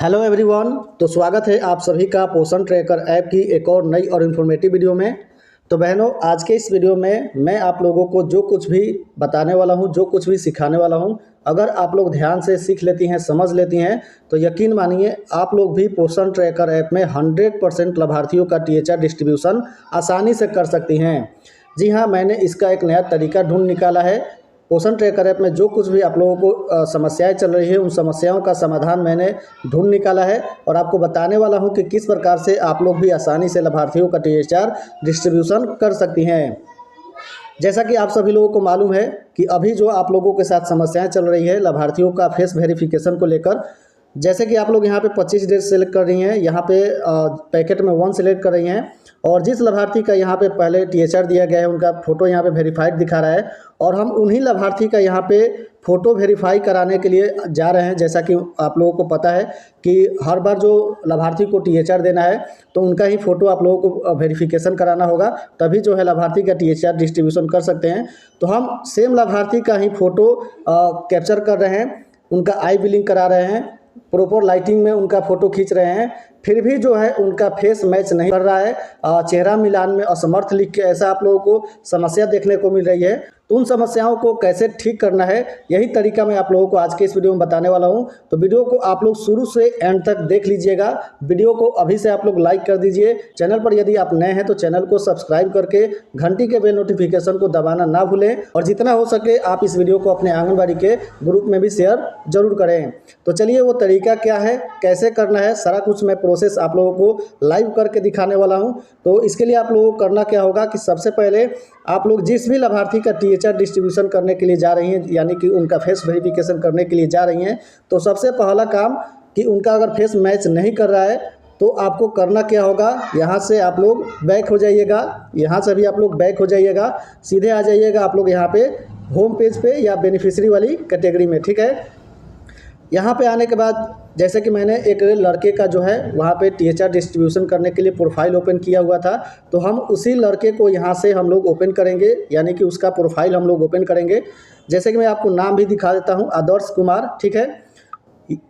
Hello everyone. तो स्वागत है आप सभी का पोषण ट्रैकर ऐप की एक और नई और इन्फॉर्मेटिव वीडियो में। तो बहनों, आज के इस वीडियो में मैं आप लोगों को जो कुछ भी बताने वाला हूं, जो कुछ भी सिखाने वाला हूं, अगर आप लोग ध्यान से सीख लेती हैं, समझ लेती हैं, तो यकीन मानिए आप लोग भी पोषण ट्रैकर ऐप में 100% लाभार्थियों का टीएचआर डिस्ट्रीब्यूशन आसानी से कर सकती हैं। जी हाँ, मैंने इसका एक नया तरीका ढूंढ निकाला है। पोषण ट्रैकर ऐप में जो कुछ भी आप लोगों को समस्याएं चल रही है, उन समस्याओं का समाधान मैंने ढूंढ निकाला है और आपको बताने वाला हूं कि किस प्रकार से आप लोग भी आसानी से लाभार्थियों का टीएचआर डिस्ट्रीब्यूशन कर सकती हैं। जैसा कि आप सभी लोगों को मालूम है कि अभी जो आप लोगों के साथ समस्याएं चल रही है लाभार्थियों का फेस वेरिफिकेशन को लेकर, जैसे कि आप लोग यहाँ पे 25 डेज सेलेक्ट कर रही हैं, यहाँ पे पैकेट में 1 सेलेक्ट कर रही हैं और जिस लाभार्थी का यहाँ पे पहले टीएचआर दिया गया है उनका फ़ोटो यहाँ पे वेरीफाइड दिखा रहा है और हम उन्हीं लाभार्थी का यहाँ पे फ़ोटो वेरीफाई कराने के लिए जा रहे हैं। जैसा कि आप लोगों को पता है कि हर बार जो लाभार्थी को टीएचआर देना है तो उनका ही फ़ोटो आप लोगों को वेरिफिकेशन कराना होगा, तभी जो है लाभार्थी का टीएचआर डिस्ट्रीब्यूशन कर सकते हैं। तो हम सेम लाभार्थी का ही फ़ोटो कैप्चर कर रहे हैं, उनका आई बिलिंग करा रहे हैं, प्रॉपर लाइटिंग में उनका फ़ोटो खींच रहे हैं, फिर भी जो है उनका फेस मैच नहीं कर रहा है, चेहरा मिलान में असमर्थ लिख के ऐसा आप लोगों को समस्या देखने को मिल रही है। तो उन समस्याओं को कैसे ठीक करना है, यही तरीका मैं आप लोगों को आज के इस वीडियो में बताने वाला हूं। तो वीडियो को आप लोग शुरू से एंड तक देख लीजिएगा। वीडियो को अभी से आप लोग लाइक कर दीजिए। चैनल पर यदि आप नए हैं तो चैनल को सब्सक्राइब करके घंटी के बेल नोटिफिकेशन को दबाना ना भूलें और जितना हो सके आप इस वीडियो को अपने आंगनबाड़ी के ग्रुप में भी शेयर जरूर करें। तो चलिए, वो तरीका क्या है, कैसे करना है, सारा कुछ मैं प्रोसेस आप लोगों को लाइव करके दिखाने वाला हूं। तो इसके लिए आप लोगों को करना क्या होगा कि सबसे पहले आप लोग जिस भी लाभार्थी का टीएचआर डिस्ट्रीब्यूशन करने के लिए जा रही हैं, यानी कि उनका फेस वेरिफिकेशन करने के लिए जा रही हैं, तो सबसे पहला काम कि उनका अगर फेस मैच नहीं कर रहा है तो आपको करना क्या होगा, यहाँ से आप लोग बैक हो जाइएगा, यहाँ से भी आप लोग बैक हो जाइएगा, सीधे आ जाइएगा आप लोग यहाँ पे होम पेज पे या बेनिफिशियरी वाली कैटेगरी में। ठीक है, यहाँ पे आने के बाद जैसे कि मैंने एक लड़के का जो है वहाँ पे टीएचआर डिस्ट्रीब्यूशन करने के लिए प्रोफाइल ओपन किया हुआ था, तो हम उसी लड़के को यहाँ से हम लोग ओपन करेंगे, यानी कि उसका प्रोफाइल हम लोग ओपन करेंगे। जैसे कि मैं आपको नाम भी दिखा देता हूँ, आदर्श कुमार। ठीक है,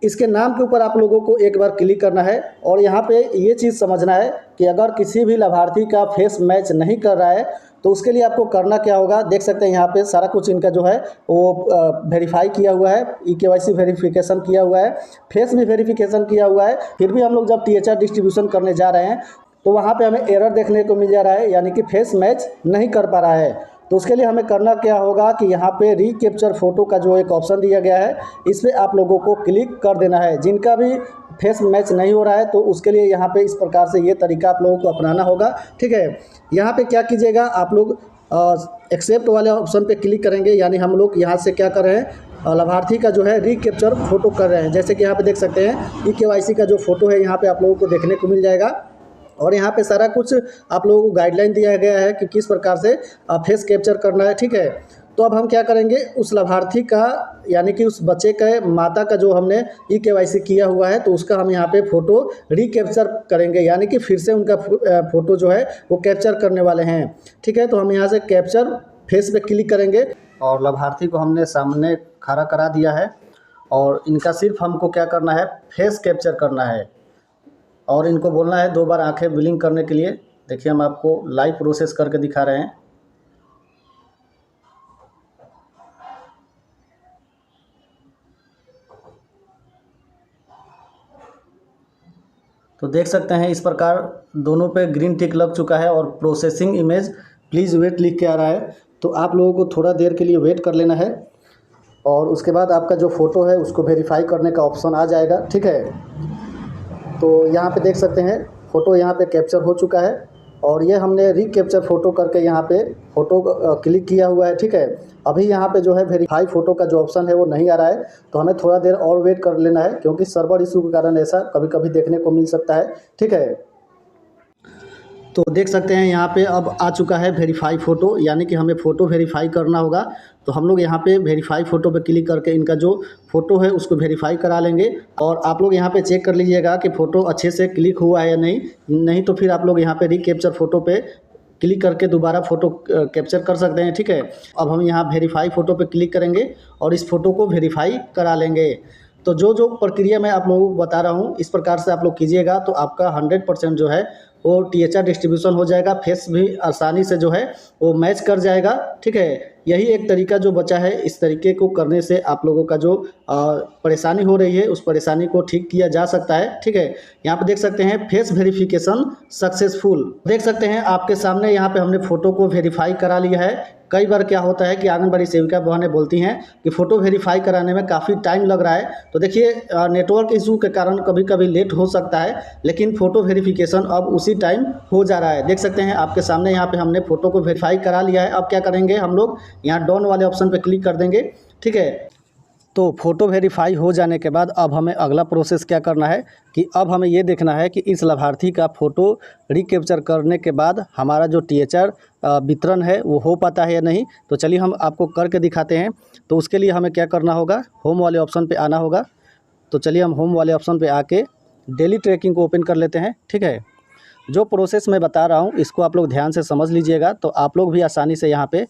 इसके नाम के ऊपर आप लोगों को एक बार क्लिक करना है और यहाँ पे ये चीज़ समझना है कि अगर किसी भी लाभार्थी का फेस मैच नहीं कर रहा है तो उसके लिए आपको करना क्या होगा। देख सकते हैं यहाँ पे सारा कुछ इनका जो है वो वेरीफाई किया हुआ है, केवाईसी वेरिफिकेशन किया हुआ है, फेस भी वेरिफिकेशन किया हुआ है। फिर भी हम लोग जब टीएचआर डिस्ट्रीब्यूशन करने जा रहे हैं तो वहाँ पे हमें एरर देखने को मिल जा रहा है, यानी कि फेस मैच नहीं कर पा रहा है। तो उसके लिए हमें करना क्या होगा कि यहाँ पे रीकैप्चर फ़ोटो का जो एक ऑप्शन दिया गया है इस पर आप लोगों को क्लिक कर देना है। जिनका भी फेस मैच नहीं हो रहा है तो उसके लिए यहाँ पे इस प्रकार से ये तरीका आप लोगों को अपनाना होगा। ठीक है, यहाँ पे क्या कीजिएगा, आप लोग एक्सेप्ट वाले ऑप्शन पे क्लिक करेंगे, यानी हम लोग यहाँ से क्या कर रहे हैं, लाभार्थी का जो है रीकैप्चर फ़ोटो कर रहे हैं। जैसे कि यहाँ पे देख सकते हैं केवाईसी का जो फ़ोटो है यहाँ पे आप लोगों को देखने को मिल जाएगा और यहाँ पे सारा कुछ आप लोगों को गाइडलाइन दिया गया है कि किस प्रकार से फेस कैप्चर करना है। ठीक है, तो अब हम क्या करेंगे, उस लाभार्थी का यानी कि उस बच्चे के माता का जो हमने केवाईसी किया हुआ है तो उसका हम यहाँ पे फ़ोटो रीकैप्चर करेंगे, यानी कि फिर से उनका फ़ोटो जो है वो कैप्चर करने वाले हैं। ठीक है, तो हम यहाँ से कैप्चर फेस पे क्लिक करेंगे और लाभार्थी को हमने सामने खड़ा करा दिया है और इनका सिर्फ हमको क्या करना है, फेस कैप्चर करना है और इनको बोलना है 2 बार आंखें ब्लिंक करने के लिए। देखिए, हम आपको लाइव प्रोसेस करके दिखा रहे हैं। तो देख सकते हैं इस प्रकार दोनों पे ग्रीन टिक लग चुका है और प्रोसेसिंग इमेज प्लीज़ वेट लिख के आ रहा है। तो आप लोगों को थोड़ा देर के लिए वेट कर लेना है और उसके बाद आपका जो फ़ोटो है उसको वेरीफाई करने का ऑप्शन आ जाएगा। ठीक है, तो यहाँ पे देख सकते हैं फ़ोटो यहाँ पे कैप्चर हो चुका है और ये हमने रीकैप्चर फ़ोटो करके यहाँ पे फ़ोटो क्लिक किया हुआ है। ठीक है, अभी यहाँ पे जो है वेरीफाई फ़ोटो का जो ऑप्शन है वो नहीं आ रहा है, तो हमें थोड़ा देर और वेट कर लेना है क्योंकि सर्वर इशू के कारण ऐसा कभी कभी देखने को मिल सकता है। ठीक है, तो देख सकते हैं यहाँ पे अब आ चुका है वेरीफाई फ़ोटो, यानी कि हमें फ़ोटो वेरीफाई करना होगा। तो हम लोग यहाँ पे वेरीफाई फ़ोटो पे क्लिक करके इनका जो फ़ोटो है उसको वेरीफाई करा लेंगे और आप लोग यहाँ पे चेक कर लीजिएगा कि फ़ोटो अच्छे से क्लिक हुआ है या नहीं तो फिर आप लोग यहाँ पे रीकैप्चर फ़ोटो पे क्लिक करके दोबारा फ़ोटो कैप्चर कर सकते हैं। ठीक है, अब हम यहाँ वेरीफाई फ़ोटो पे क्लिक करेंगे और इस फ़ोटो को वेरीफाई करा लेंगे। तो जो जो प्रक्रिया मैं आप लोगों को बता रहा हूँ इस प्रकार से आप लोग कीजिएगा तो आपका 100% जो है वो THR डिस्ट्रीब्यूशन हो जाएगा। फेस भी आसानी से जो है वो मैच कर जाएगा। ठीक है, यही एक तरीका जो बचा है, इस तरीके को करने से आप लोगों का जो परेशानी हो रही है उस परेशानी को ठीक किया जा सकता है। ठीक है, यहाँ पे देख सकते हैं फेस वेरिफिकेशन सक्सेसफुल। देख सकते हैं आपके सामने यहाँ पे हमने फ़ोटो को वेरीफाई करा लिया है। कई बार क्या होता है कि आंगनबाड़ी सेविका बहनें बोलती हैं कि फ़ोटो वेरीफाई कराने में काफ़ी टाइम लग रहा है। तो देखिए नेटवर्क इशू के कारण कभी कभी लेट हो सकता है, लेकिन फ़ोटो वेरिफिकेशन अब उसी टाइम हो जा रहा है। देख सकते हैं आपके सामने यहाँ पे हमने फ़ोटो को वेरीफाई करा लिया है। अब क्या करेंगे हम लोग, यहाँ डन वाले ऑप्शन पर क्लिक कर देंगे। ठीक है, तो फ़ोटो वेरीफाई हो जाने के बाद अब हमें अगला प्रोसेस क्या करना है कि अब हमें ये देखना है कि इस लाभार्थी का फ़ोटो रिकैप्चर करने के बाद हमारा जो THR वितरण है वो हो पाता है या नहीं। तो चलिए हम आपको करके दिखाते हैं। तो उसके लिए हमें क्या करना होगा, होम वाले ऑप्शन पे आना होगा। तो चलिए हम होम वाले ऑप्शन पे आके डेली ट्रैकिंग को ओपन कर लेते हैं। ठीक है, जो प्रोसेस मैं बता रहा हूँ इसको आप लोग ध्यान से समझ लीजिएगा, तो आप लोग भी आसानी से यहाँ पे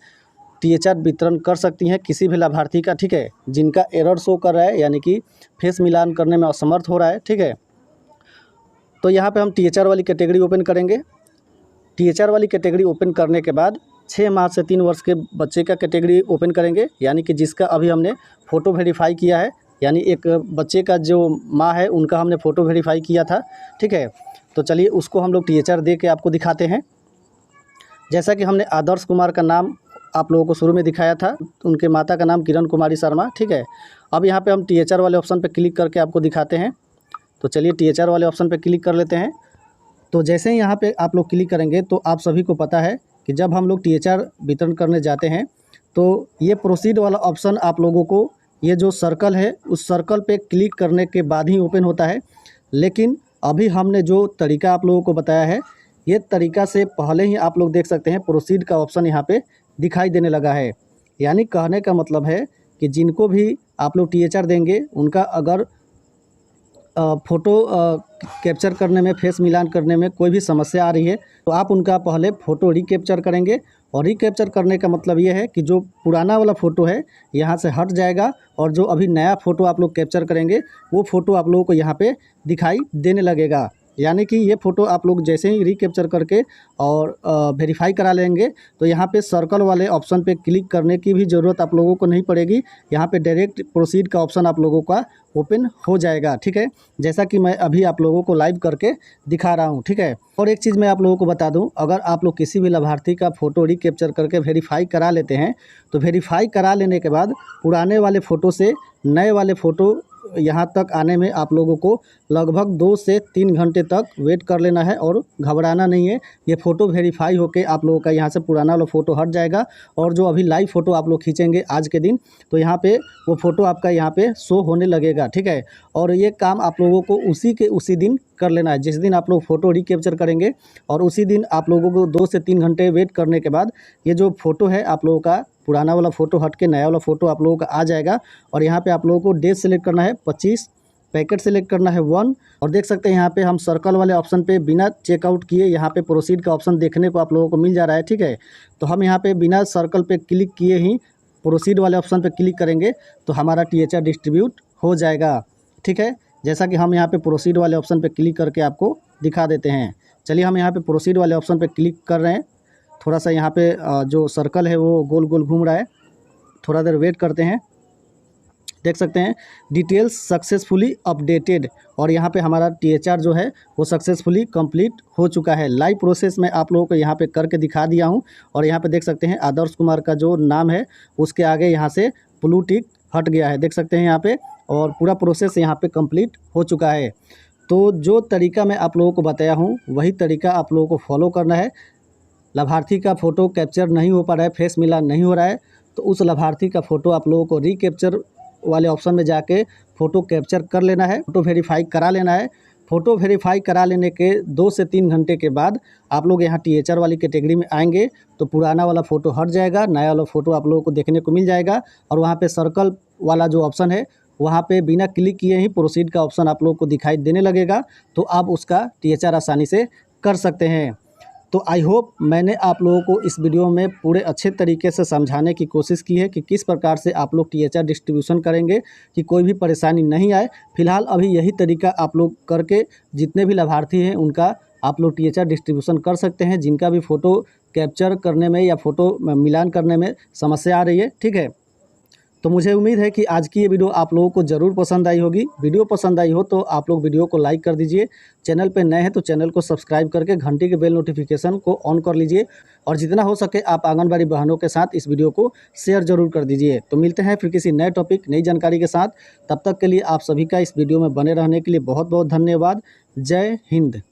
THR वितरण कर सकती हैं किसी भी लाभार्थी का। ठीक है, जिनका एरर शो कर रहा है यानी कि फेस मिलान करने में असमर्थ हो रहा है। ठीक है, तो यहाँ पे हम THR वाली कैटेगरी ओपन करेंगे। THR वाली कैटेगरी ओपन करने के बाद 6 माह से 3 वर्ष के बच्चे का कैटेगरी ओपन करेंगे, यानी कि जिसका अभी हमने फ़ोटो वेरीफाई किया है, यानी एक बच्चे का जो माँ है उनका हमने फ़ोटो वेरीफाई किया था। ठीक है, तो चलिए उसको हम लोग THR दे के आपको दिखाते हैं। जैसा कि हमने आदर्श कुमार का नाम आप लोगों को शुरू में दिखाया था, उनके माता का नाम किरण कुमारी शर्मा। ठीक है, अब यहाँ पे हम THR वाले ऑप्शन पे क्लिक करके आपको दिखाते हैं। तो चलिए THR वाले ऑप्शन पे क्लिक कर लेते हैं। तो जैसे ही यहाँ पे आप लोग क्लिक करेंगे तो आप सभी को पता है कि जब हम लोग THR वितरण करने जाते हैं तो ये प्रोसीड वाला ऑप्शन आप लोगों को, ये जो सर्कल है उस सर्कल पे क्लिक करने के बाद ही ओपन होता है। लेकिन अभी हमने जो तरीका आप लोगों को बताया है, ये तरीका से पहले ही आप लोग देख सकते हैं प्रोसीड का ऑप्शन यहाँ पे दिखाई देने लगा है। यानी कहने का मतलब है कि जिनको भी आप लोग THR देंगे उनका अगर फ़ोटो कैप्चर करने में, फेस मिलान करने में कोई भी समस्या आ रही है तो आप उनका पहले फ़ोटो रिकैप्चर करेंगे। और रिकैप्चर करने का मतलब ये है कि जो पुराना वाला फ़ोटो है यहाँ से हट जाएगा और जो अभी नया फ़ोटो आप लोग कैप्चर करेंगे वो फ़ोटो आप लोगों को यहाँ पे दिखाई देने लगेगा। यानी कि ये फ़ोटो आप लोग जैसे ही रिकैप्चर करके और वेरीफाई करा लेंगे तो यहाँ पे सर्कल वाले ऑप्शन पे क्लिक करने की भी ज़रूरत आप लोगों को नहीं पड़ेगी। यहाँ पे डायरेक्ट प्रोसीड का ऑप्शन आप लोगों का ओपन हो जाएगा। ठीक है, जैसा कि मैं अभी आप लोगों को लाइव करके दिखा रहा हूँ। ठीक है, और एक चीज़ मैं आप लोगों को बता दूँ, अगर आप लोग किसी भी लाभार्थी का फ़ोटो रिकैप्चर करके वेरीफाई करा लेते हैं तो वेरीफाई करा लेने के बाद पुराने वाले फ़ोटो से नए वाले फ़ोटो यहाँ तक आने में आप लोगों को लगभग 2 से 3 घंटे तक वेट कर लेना है और घबराना नहीं है। ये फ़ोटो वेरीफाई होके आप लोगों का यहाँ से पुराना वाला फ़ोटो हट जाएगा और जो अभी लाइव फ़ोटो आप लोग खींचेंगे आज के दिन तो यहाँ पे वो फ़ोटो आपका यहाँ पे शो होने लगेगा। ठीक है, और ये काम आप लोगों को उसी दिन कर लेना है। जिस दिन आप लोग फ़ोटो रिकैप्चर करेंगे और उसी दिन आप लोगों को 2 से 3 घंटे वेट करने के बाद ये जो फ़ोटो है आप लोगों का पुराना वाला फ़ोटो हट के नया वाला फ़ोटो आप लोगों का आ जाएगा। और यहाँ पे आप लोगों को डेट सेलेक्ट करना है 25, पैकेट सेलेक्ट करना है 1। और देख सकते हैं यहाँ पे हम सर्कल वाले ऑप्शन पे बिना चेकआउट किए यहाँ पे प्रोसीड का ऑप्शन देखने को आप लोगों को मिल जा रहा है। ठीक है, तो हम यहाँ पे बिना सर्कल पे क्लिक किए ही प्रोसीड वाले ऑप्शन पे क्लिक करेंगे तो हमारा THR डिस्ट्रीब्यूट हो जाएगा। ठीक है, जैसा कि हम यहाँ पे प्रोसीड वाले ऑप्शन पे क्लिक करके आपको दिखा देते हैं। चलिए हम यहाँ पे प्रोसीड वाले ऑप्शन पे क्लिक कर रहे हैं। थोड़ा सा यहाँ पे जो सर्कल है वो गोल गोल घूम रहा है, थोड़ा देर वेट करते हैं। देख सकते हैं डिटेल्स सक्सेसफुली अपडेटेड और यहाँ पे हमारा THR जो है वो सक्सेसफुली कंप्लीट हो चुका है। लाइव प्रोसेस में आप लोगों को यहाँ पे करके दिखा दिया हूँ। और यहाँ पे देख सकते हैं आदर्श कुमार का जो नाम है उसके आगे यहाँ से ब्लू टिक हट गया है, देख सकते हैं यहाँ पे, और पूरा प्रोसेस यहाँ पे कंप्लीट हो चुका है। तो जो तरीका मैं आप लोगों को बताया हूँ वही तरीका आप लोगों को फॉलो करना है। लाभार्थी का फ़ोटो कैप्चर नहीं हो पा रहा है, फेस मिलान नहीं हो रहा है, तो उस लाभार्थी का फ़ोटो आप लोगों को रिकैप्चर वाले ऑप्शन में जाके फ़ोटो कैप्चर कर लेना है, फ़ोटो वेरीफाई करा लेना है। फ़ोटो वेरीफाई करा लेने के 2 से 3 घंटे के बाद आप लोग यहाँ THR वाली कैटेगरी में आएंगे तो पुराना वाला फ़ोटो हट जाएगा, नया वाला फ़ोटो आप लोगों को देखने को मिल जाएगा। और वहाँ पे सर्कल वाला जो ऑप्शन है वहाँ पे बिना क्लिक किए ही प्रोसीड का ऑप्शन आप लोगों को दिखाई देने लगेगा, तो आप उसका THR आसानी से कर सकते हैं। तो आई होप मैंने आप लोगों को इस वीडियो में पूरे अच्छे तरीके से समझाने की कोशिश की है कि किस प्रकार से आप लोग THR डिस्ट्रीब्यूशन करेंगे कि कोई भी परेशानी नहीं आए। फिलहाल अभी यही तरीका आप लोग करके जितने भी लाभार्थी हैं उनका आप लोग THR डिस्ट्रीब्यूशन कर सकते हैं, जिनका भी फ़ोटो कैप्चर करने में या फ़ोटो मिलान करने में समस्या आ रही है। ठीक है, तो मुझे उम्मीद है कि आज की ये वीडियो आप लोगों को ज़रूर पसंद आई होगी। वीडियो पसंद आई हो तो आप लोग वीडियो को लाइक कर दीजिए। चैनल पे नए हैं तो चैनल को सब्सक्राइब करके घंटी के बेल नोटिफिकेशन को ऑन कर लीजिए और जितना हो सके आप आंगनबाड़ी बहनों के साथ इस वीडियो को शेयर ज़रूर कर दीजिए। तो मिलते हैं फिर किसी नए टॉपिक, नई जानकारी के साथ। तब तक के लिए आप सभी का इस वीडियो में बने रहने के लिए बहुत बहुत धन्यवाद। जय हिंद।